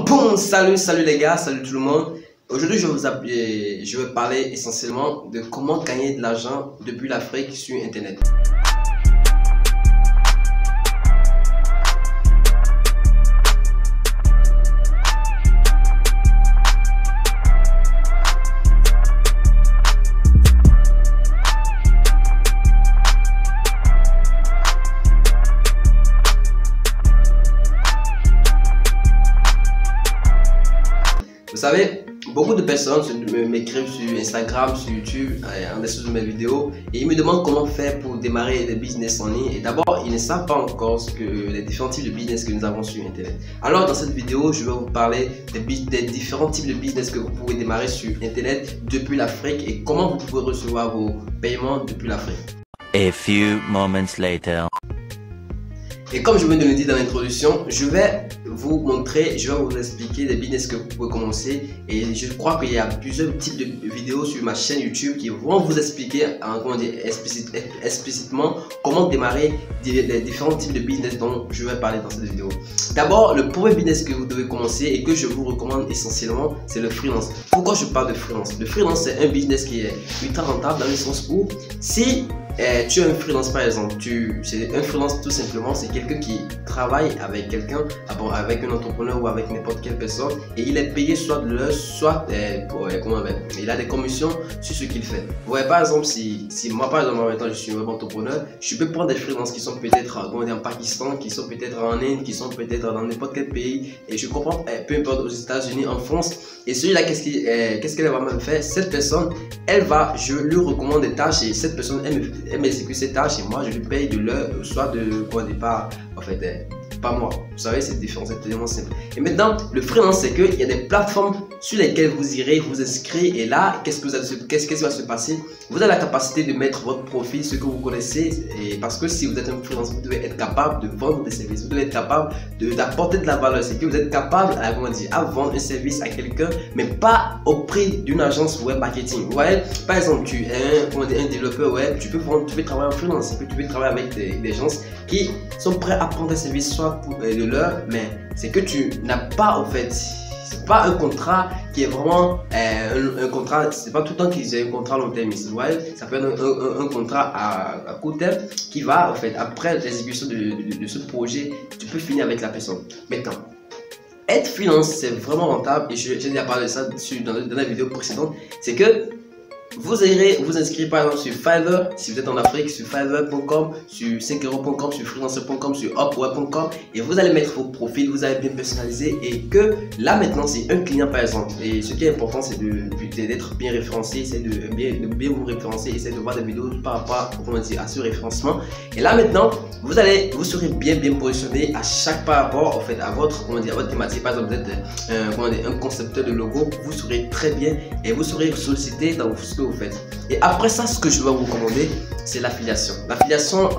Boum, boum, salut les gars, salut tout le monde. Aujourd'hui, je vais parler essentiellement de comment gagner de l'argent depuis l'Afrique sur Internet. Vous savez, beaucoup de personnes m'écrivent sur Instagram, sur YouTube, en dessous de mes vidéos, et ils me demandent comment faire pour démarrer des business en ligne. Et d'abord, ils ne savent pas encore les différents types de business que nous avons sur Internet. Alors, dans cette vidéo, je vais vous parler des différents types de business que vous pouvez démarrer sur Internet depuis l'Afrique et comment vous pouvez recevoir vos paiements depuis l'Afrique. A few moments later. Et comme je viens de le dire dans l'introduction, je vais vous montrer, je vais vous expliquer des business que vous pouvez commencer. Et je crois qu'il y a plusieurs types de vidéos sur ma chaîne YouTube qui vont vous expliquer explicitement comment démarrer les différents types de business dont je vais parler dans cette vidéo. D'abord, le premier business que vous devez commencer et que je vous recommande essentiellement, c'est le freelance. Pourquoi je parle de freelance? Le freelance, c'est un business qui est ultra rentable dans le sens où si tu es un freelance par exemple, c'est un freelance tout simplement, c'est quelqu'un qui travaille avec quelqu'un, avec un entrepreneur ou avec n'importe quelle personne et il est payé soit de l'heure, soit il a des commissions sur ce qu'il fait. Vous voyez par exemple, si moi par exemple maintenant je suis un web entrepreneur, je peux prendre des freelances qui sont peut-être en Pakistan, qui sont peut-être en Inde, qui sont peut-être dans n'importe quel pays et je comprends, peu importe aux États-Unis, en France, et celui-là qu'est-ce qu'elle va me faire? Cette personne, je lui recommande des tâches et cette personne elle m'exécute ces tâches et moi je lui paye de l'heure, soit de point de départ, en fait, pas moi. Vous savez, c'est différent, c'est tellement simple. Et maintenant, le freelance, c'est qu'il y a des plateformes sur lesquelles vous irez vous inscrire et là, qu'est-ce qui va se passer? Vous avez la capacité de mettre votre profil, ce que vous connaissez, et parce que si vous êtes un freelance, vous devez être capable de vendre des services, vous devez être capable d'apporter de la valeur. C'est que vous êtes capable à vendre un service à quelqu'un, mais pas au prix d'une agence web marketing. Vous voyez, par exemple, tu es un développeur web, tu peux travailler en freelance, tu peux travailler avec des gens qui sont prêts à prendre des services, soit pour de l'heure, mais c'est que tu n'as pas en fait, c'est pas un contrat qui est vraiment un contrat, c'est pas tout le temps qu'ils aient un contrat long terme, vous voyez, ça peut être un contrat à court terme qui va en fait, après l'exécution de ce projet, tu peux finir avec la personne. Maintenant, être freelance, c'est vraiment rentable et j'ai déjà parlé de ça dans la vidéo précédente, c'est que vous irez vous inscrire par exemple sur Fiverr, si vous êtes en Afrique, sur Fiverr.com, sur 5euros.com, sur freelancer.com, sur upwork.com et vous allez mettre vos profils, vous allez bien personnaliser et que là maintenant c'est un client par exemple et ce qui est important c'est d'être bien référencé, c'est de bien vous référencer, essayer de voir des vidéos par rapport à ce référencement et là maintenant vous serez bien positionné à chaque par rapport en fait à votre thématique. Par exemple, vous êtes un concepteur de logo, vous serez très bien et vous serez sollicité dans ce que vous faites. Et après ça, ce que je vais vous recommander, c'est l'affiliation. L'affiliation,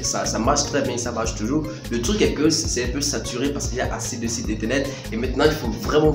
ça marche très bien, ça marche toujours. Le truc est que c'est un peu saturé parce qu'il y a assez de sites internet et maintenant il faut vraiment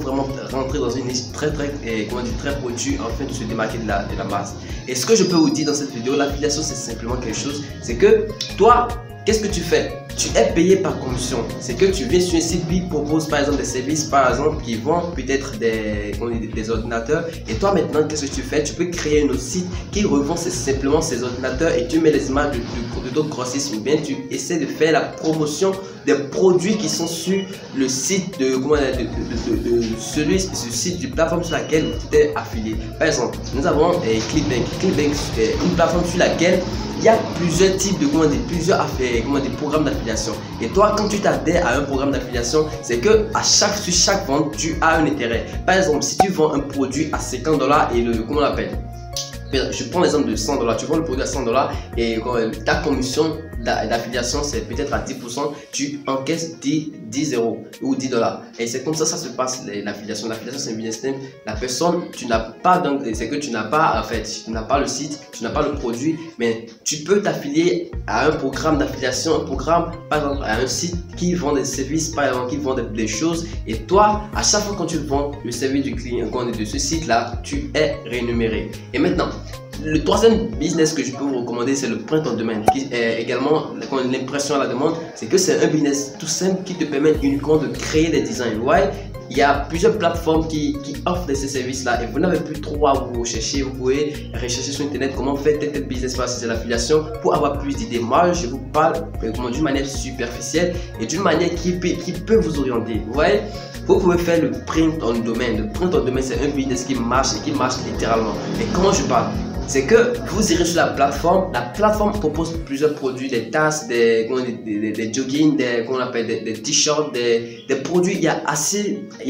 rentrer dans une niche très pointue afin de se démarquer de la masse. Et ce que je peux vous dire dans cette vidéo, l'affiliation c'est simplement quelque chose, c'est que toi, qu'est-ce que tu fais? Tu es payé par commission. C'est que tu viens sur un site qui propose par exemple des services, par exemple, qui vendent peut-être des ordinateurs. Et toi maintenant, qu'est-ce que tu fais? Tu peux créer un autre site qui revend simplement ces ordinateurs et tu mets les images de d'autres grossistes ou bien tu essaies de faire la promotion des produits qui sont sur le site ce site du plateforme sur laquelle tu es affilié. Par exemple, nous avons Clickbank. Clickbank est une plateforme sur laquelle il y a plusieurs types de programmes d'affiliation. Et toi, quand tu t'adhères à un programme d'affiliation, c'est que sur chaque vente, tu as un intérêt. Par exemple, si tu vends un produit à 50 $ et comment on l'appelle? Je prends l'exemple de 100 $. Tu vends le produit à 100 $ et ta commission d'affiliation c'est peut-être à 10%, tu encaisses 10 euros ou 10 $. Et c'est comme ça se passe l'affiliation. L'affiliation c'est un business plan. La personne, c'est que tu n'as pas le site, tu n'as pas le produit, mais tu peux t'affilier à un programme d'affiliation, par exemple à un site qui vend des services, par exemple qui vend des choses et toi à chaque fois quand tu vends le service du client de ce site là, tu es rémunéré. Et maintenant, le troisième business que je peux vous recommander, c'est le print on demand, qui est également l'impression à la demande. C'est que c'est un business tout simple qui te permet uniquement de créer des designs. Ouais, il y a plusieurs plateformes qui offrent ces services-là et vous n'avez plus trop à vous chercher. Vous pouvez rechercher sur internet comment faire tel business par c'est l'affiliation pour avoir plus d'idées. Moi, je vous parle d'une manière superficielle et d'une manière qui peut vous orienter. Vous voyez, vous pouvez faire le print on demand. Le print on demand, c'est un business qui marche et qui marche littéralement. Et comment je parle? C'est que vous irez sur la plateforme propose plusieurs produits, des tasses, des jogging, des t-shirts, des produits. Il y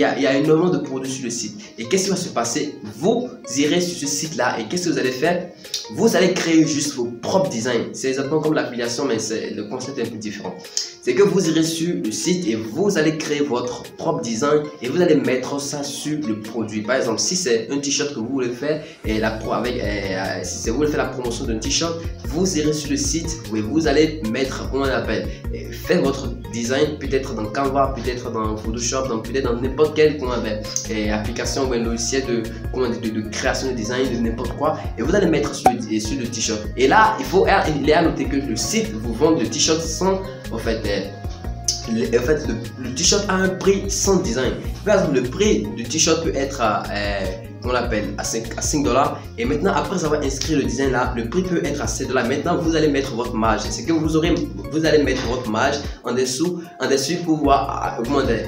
a énormément de produits sur le site. Et qu'est-ce qui va se passer? Vous irez sur ce site-là et qu'est-ce que vous allez faire? Vous allez créer juste vos propres designs. C'est exactement comme l'affiliation, mais le concept est un peu différent. C'est que vous irez sur le site et vous allez créer votre propre design et vous allez mettre ça sur le produit. Par exemple, si c'est un t-shirt que vous voulez faire et si vous voulez faire la promotion d'un t-shirt, vous irez sur le site et vous allez mettre, comment on appelle, faire votre design peut-être dans Canva, peut-être dans Photoshop, peut-être dans n'importe quelle application ou un logiciel de création de design, de n'importe quoi, et vous allez mettre sur le t-shirt. Et là, il est à noter que le site vous vend le t-shirt sans, en fait, le t-shirt a un prix sans design. Par exemple, le prix du t-shirt peut être à 5 $, et maintenant après avoir inscrit le design là, le prix peut être à 7 $. Maintenant vous allez mettre votre marge, c'est que vous allez mettre votre marge en dessous pour voir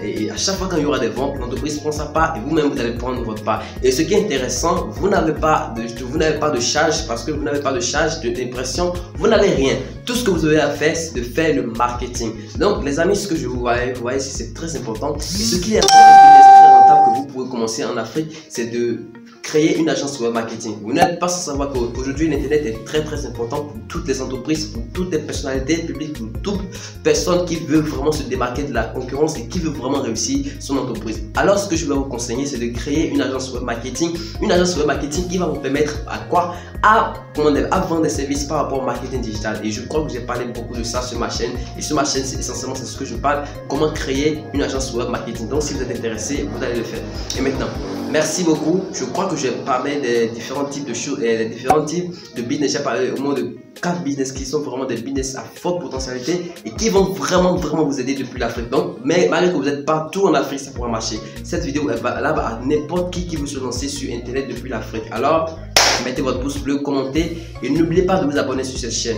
et à chaque fois quand il y aura des ventes, l'entreprise prend sa part et vous-même vous allez prendre votre part. Et ce qui est intéressant, vous n'avez pas de charge, parce que vous n'avez pas de charge d'impression, vous n'avez rien. Tout ce que vous avez à faire, c'est de faire le marketing. Donc les amis, ce que je vous voyez, c'est très important, et ce qui est très rentable que vous pouvez commencer en Afrique, c'est de créer une agence web marketing. Vous n'êtes pas sans savoir qu'aujourd'hui l'internet est très important pour toutes les entreprises, pour toutes les personnalités publiques, pour toute personne qui veut vraiment se démarquer de la concurrence et qui veut vraiment réussir son entreprise. Alors ce que je vais vous conseiller, c'est de créer une agence web marketing, qui va vous permettre à vendre des services par rapport au marketing digital. Et je crois que j'ai parlé beaucoup de ça sur ma chaîne, et sur ma chaîne c'est essentiellement ce que je parle, comment créer une agence web marketing. Donc si vous êtes intéressé, vous allez le faire. Et maintenant, merci beaucoup. Je crois que j'ai parlé des différents types de choses, des différents types de business. J'ai parlé au moins de 4 business qui sont vraiment des business à forte potentialité et qui vont vraiment vous aider depuis l'Afrique. Donc, mais malgré que vous n'êtes pas tout en Afrique, ça pourra marcher. Cette vidéo elle va à n'importe qui veut se lancer sur internet depuis l'Afrique. Alors, mettez votre pouce bleu, commentez et n'oubliez pas de vous abonner sur cette chaîne.